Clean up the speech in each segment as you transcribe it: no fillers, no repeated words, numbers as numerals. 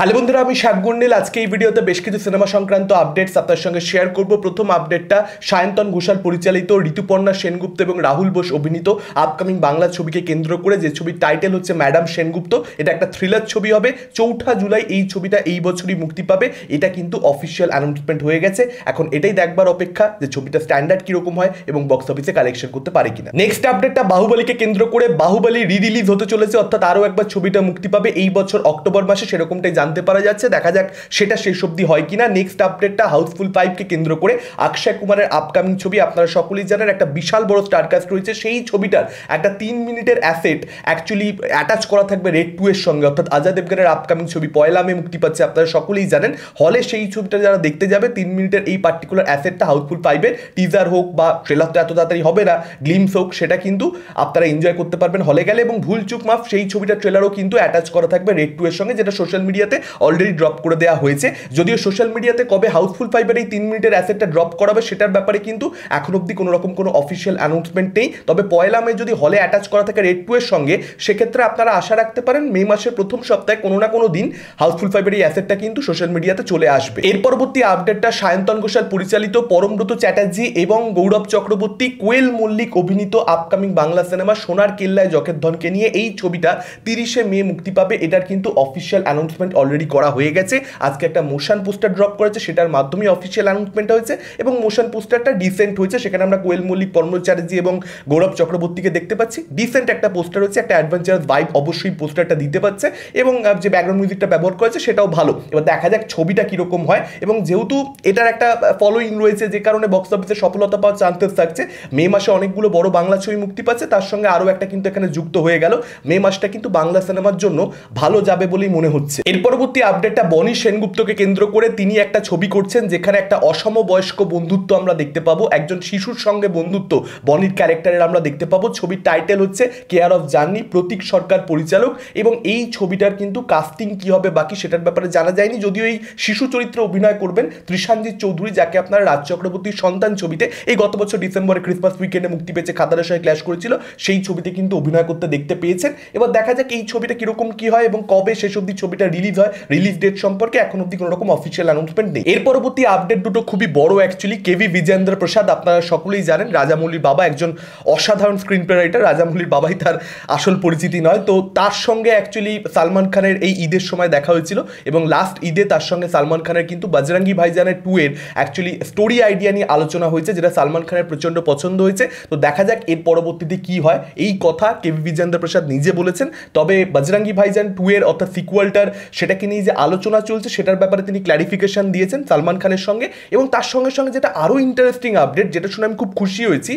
Hello বন্ধুরা, আমি শাকগুন্ডিল। আজকে এই ভিডিওতে বেশ কিছু সিনেমা সংক্রান্ত আপডেটস আপনার সঙ্গে শেয়ার করব। প্রথম আপডেটটা সায়ন্তন ঘোষাল পরিচালিত, ঋতুপর্ণা সেনগুপ্ত এবং রাহুল বোস অভিনীত আপকামিং বাংলা ছবিকে কেন্দ্র করে, যে ছবির টাইটেল হচ্ছে ম্যাডাম সেনগুপ্ত। এটা একটা থ্রিলার ছবি হবে। 4 জুলাই এই ছবিটা এই বছরই মুক্তি পাবে। এটা কিন্তু অফিসিয়াল অ্যানাউন্সমেন্ট হয়ে গেছে। এখন এটাই দেখবার অপেক্ষা যে ছবিটা স্ট্যান্ডার্ড কিরকম হয় এবং বক্স অফিসে কালেকশন করতে পারে কিনা। নেক্সট আপডেটটা বাহুবলীকে কেন্দ্র করে, বাহুবলী রিলিজ হতে চলেছে, অর্থাৎ আরও একবার ছবিটা মুক্তি পাবে এই বছর অক্টোবর মাসে, সেরকমটাই জানতে পারা যাচ্ছে। দেখা যাক সেটা শেষ অবধি হয় কিনা। নেক্সট আপডেটটা হাউসফুল 5কে কেন্দ্র করে, অক্ষয় কুমারের আপকামিং ছবি। আপনারা সকলেই জানেন একটা বিশাল বড় স্টারকাস্ট রয়েছে। সেই ছবিটার একটা 3 মিনিটের অ্যাসেট অ্যাকচুয়ালি অ্যাটাচ করা থাকবে রেড 2 এর সঙ্গে, অর্থাৎ অজয় দেবগনের আপকামিং ছবি 1 মে মুক্তি পাচ্ছে। আপনারা সকলেই জানেন হলে সেই ছবিটা যারা দেখতে যাবে 3 মিনিটের এই পার্টিকুলার অ্যাসেটটা হাউসফুল 5-এর টিজার হোক বা ট্রেলার তো এত তাড়াতাড়ি হবে না, গ্লিমস হোক, সেটা কিন্তু আপনারা এনজয় করতে পারবেন হলে গেলে। এবং ভুল চুক মাফ সেই ছবিটার ট্রেলারও কিন্তু অ্যাটাচ করা থাকবে রেড 2 এর সঙ্গে, যেটা সোশ্যাল মিডিয়াতে অলরেডি ড্রপ করে দেওয়া হয়েছে। যদিও সোশ্যাল মিডিয়াতে কবে হাউসফুল 5-এর এই 3 মিনিটের অ্যাসেটটা ড্রপ করাবে সেটার ব্যাপারে কিন্তু এখন অব্দি কোনো রকম কোনো অফিসিয়াল অ্যানাউন্সমেন্ট নেই। তবে 1 মে যদি হলে অ্যাটাচ করা থাকে রেড 2 এর সঙ্গে, সেক্ষেত্রে আপনারা আশা রাখতে পারেন মে মাসের প্রথম সপ্তাহে কোনো না কোনো দিন হাউসফুল 5-এর এই অ্যাসেটটা কিন্তু সোশ্যাল মিডিয়াতে চলে আসবে। এর পরবর্তী আপডেটটা সায়ন্তন ঘোষাল পরিচালিত, পরমব্রত চ্যাটার্জি এবং গৌরব চক্রবর্তী, কোয়েল মল্লিক অভিনীত আপকামিং বাংলা সিনেমা সোনার কেল্লায় জকের নিয়ে এই ছবিটা 30 মে মুক্তি পাবে। এটার কিন্তু অফিসিয়াল অ্যানাউন্সমেন্ট অলরেডি করা হয়ে গেছে। আজকে একটা মোশন পোস্টার ড্রপ করেছে, সেটার মাধ্যমে অফিসিয়াল অ্যানাউন্সমেন্ট হয়েছে এবং মোশন পোস্টারটা ডিসেন্ট হয়েছে। সেখানে আমরা কোয়েল মল্লিক, পরমব্রত চ্যাটার্জি এবং গৌরব চক্রবর্তীকে দেখতে পাচ্ছি। ডিসেন্ট একটা পোস্টার হচ্ছে, একটা অ্যাডভেঞ্চারাস ভাইব অবশ্যই পোস্টারটা দিতে পারছে এবং যে ব্যাকগ্রাউন্ড মিউজিকটা ব্যবহার করেছে সেটাও ভালো। এবার দেখা যাক ছবিটা কিরকম হয়। এবং যেহেতু এটার একটা ফলোইং রয়েছে, যে কারণে বক্স অফিসে সফলতা পাওয়ার চান্সেস থাকছে। মে মাসে অনেকগুলো বড় বাংলা ছবি মুক্তি পাচ্ছে, তার সঙ্গে আরও একটা কিন্তু এখানে যুক্ত হয়ে গেল। মে মাসটা কিন্তু বাংলা সিনেমার জন্য ভালো যাবে বলেই মনে হচ্ছে। এর পরবর্তী আপডেটটা বনি সেনগুপ্তকে কেন্দ্র করে। তিনি একটা ছবি করছেন যেখানে একটা অসমবয়স্ক বন্ধুত্ব আমরা দেখতে পাবো, একজন শিশুর সঙ্গে বন্ধুত্ব বনির ক্যারেক্টারের আমরা দেখতে পাবো। ছবির টাইটেল হচ্ছে কেয়ার অফ জার্নি, প্রতীক সরকার পরিচালক। এবং এই ছবিটার কিন্তু কাস্টিং কি হবে বাকি সেটার ব্যাপারে জানা যায়নি। যদিও এই শিশু চরিত্রে অভিনয় করবেন ত্রিশানজিৎ চৌধুরী, যাকে আপনারা রাজ চক্রবর্তীর সন্তান ছবিতে এই গত বছর ডিসেম্বরে ক্রিসমাস উইকেন্ডে মুক্তি পেয়েছে, খাদারের সঙ্গে ক্ল্যাশ করেছিল, সেই ছবিতে কিন্তু অভিনয় করতে দেখতে পেয়েছেন। এবার দেখা যাক এই ছবিটা কিরকম কি হয় এবং কবে শেষ অবধি ছবিটা রিলিজ হয়। রিলিজ ডেট সম্পর্কে এখন অবধি কোনো রকম অফিসিয়াল অ্যানাউন্সমেন্ট নেই। এর পরবর্তী আপডেট দুটো খুবই বড় অ্যাকচুয়ালি। কেভি বিজেন্দ্র প্রসাদ, আপনারা সকলেই জানেন রাজামৌলির বাবা, একজন অসাধারণ স্ক্রিন প্লে রাইটার। রাজামৌলির বাবাই তার আসল পরিচিতি নয়, তো তার সঙ্গে অ্যাকচুয়ালি সালমান খানের এই ঈদের সময় দেখা হয়েছিল এবং লাস্ট ঈদে তার সঙ্গে সালমান খানের কিন্তু বজরঙ্গি ভাইজানের 2 এর অ্যাকচুয়ালি স্টোরি আইডিয়া নিয়ে আলোচনা হয়েছে, যেটা সালমান খানের প্রচণ্ড পছন্দ হয়েছে। তো দেখা যাক এর পরবর্তীতে কি হয়। এই কথা কেভি বিজেন্দ্র প্রসাদ নিজে বলেছেন। তবে বজরঙ্গি ভাইজান 2 এর অর্থাৎ সিকুয়ালটার সেটাকে নিয়ে যে আলোচনা চলছে সেটার ব্যাপারে তিনি ক্ল্যারিফিকেশন দিয়েছেন সালমান খানের সঙ্গে। এবং তার সঙ্গে সঙ্গে যেটা আরও ইন্টারেস্টিং আপডেট, যেটা শুনে আমি খুব খুশি হয়েছি,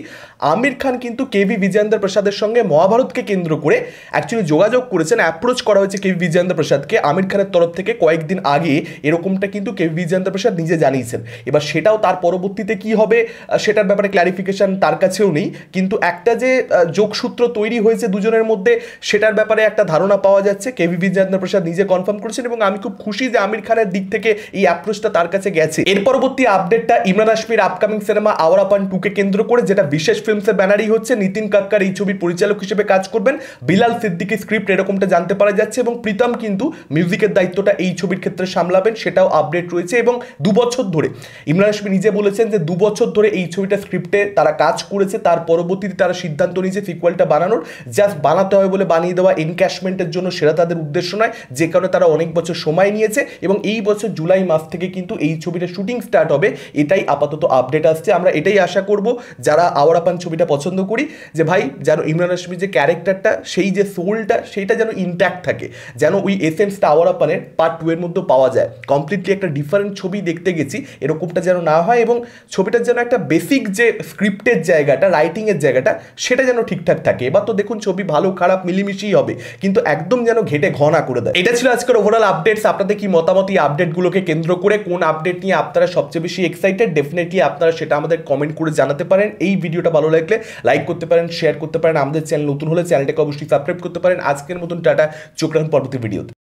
আমির খান কিন্তু কেভি বিজেন্দ্র প্রসাদের সঙ্গে মহাভারতকে কেন্দ্র করে অ্যাকচুয়ালি যোগাযোগ করেছেন, অ্যাপ্রোচ করা হয়েছে কেভি বিজেন্দ্র প্রসাদকে আমির খানের তরফ থেকে কয়েকদিন আগে। এরকমটা কিন্তু কেভি বিজেন্দ্র প্রসাদ নিজে জানিয়েছেন। এবার সেটাও তার পরবর্তীতে কি হবে সেটার ব্যাপারে ক্ল্যারিফিকেশন তার কাছেও নেই, কিন্তু একটা যে যোগসূত্র তৈরি হয়েছে দুজনের মধ্যে সেটার ব্যাপারে একটা ধারণা পাওয়া যাচ্ছে। কেভি বিজেন্দ্র প্রসাদ নিজে কনফার্ম করেছেন এবং আমি খুব খুশি যে আমির খানের দিক থেকে এই অ্যাপ্রোচটা তার কাছে গেছে। এর পরবর্তী আপডেটটা ইমরান হাশমির আপকামিং সিনেমা আওয়ারাপান 2কে কেন্দ্র করে, যেটা বিশেষ ফিল্মসের ব্যানারই হচ্ছে। নিতিন কাক্কার এই ছবির পরিচালক হিসেবে কাজ করবেন, বিলাল সিদ্দিকী স্ক্রিপ্ট, এরকমটা জানতে পারা যাচ্ছে। এবং প্রীতম কিন্তু মিউজিকের দায়িত্বটা এই ছবির ক্ষেত্রে সামলাবেন, সেটাও আপডেট রয়েছে। এবং 2 বছর ধরে ইমরান হাশমি নিজে বলেছেন যে 2 বছর ধরে এই ছবিটা স্ক্রিপ্টে তারা কাজ করেছে, তার পরবর্তীতে তারা সিদ্ধান্ত নিয়েছে সিকুয়েলটা বানানোর। জাস্ট বানাতে হবে বলে বানিয়ে দেওয়া এনক্যাশমেন্টের জন্য সেটা তাদের উদ্দেশ্য নয়, যে কারণে তারা অনেক বছর সময় নিয়েছে। এবং এই বছর জুলাই মাস থেকে কিন্তু এই ছবিটা শুটিং স্টার্ট হবে, এটাই আপাতত আপডেট আসছে। আমরা এটাই আশা করব যারা আওয়ারাপান ছবিটা পছন্দ করি, যে ভাই যেন ইমরান হাশমির যে ক্যারেক্টারটা, সেই যে সোলটা, সেইটা যেন ইনট্যাক্ট থাকে, যেন ওই এসেন্সটা আওয়ারাপানের পার্ট 2 এর মধ্যে পাওয়া যায়। কমপ্লিটলি একটা ডিফারেন্ট ছবি দেখতে গেছি, এরকমটা যেন না হয়। এবং ছবিটার যেন একটা বেসিক যে স্ক্রিপ্টের জায়গাটা, রাইটিংয়ের জায়গাটা, সেটা যেন ঠিকঠাক থাকে। এবার তো দেখুন ছবি ভালো খারাপ মিলিমিশিই হবে, কিন্তু একদম যেন ঘেটে ঘনা করে দেয়। এটা ছিল আজকের ওভারঅল আপডেটস। আপনাদের কি মতামত এই আপডেটগুলোকে কেন্দ্র করে? কোন আপডেট নিয়ে আপনারা সবচেয়ে বেশি এক্সাইটেড? ডেফিনেটলি আপনারা সেটা আমাদের কমেন্ট করে জানাতে পারেন। এই ভিডিওটা ভালো লাগলে লাইক করতে পারেন, শেয়ার করতে পারেন। আমাদের চ্যানেল নতুন হলে চ্যানেলটাকে অবশ্যই সাবস্ক্রাইব করতে পারেন। আজকের মতন টাটা, চোখ রাখুন পরবর্তী ভিডিওতে।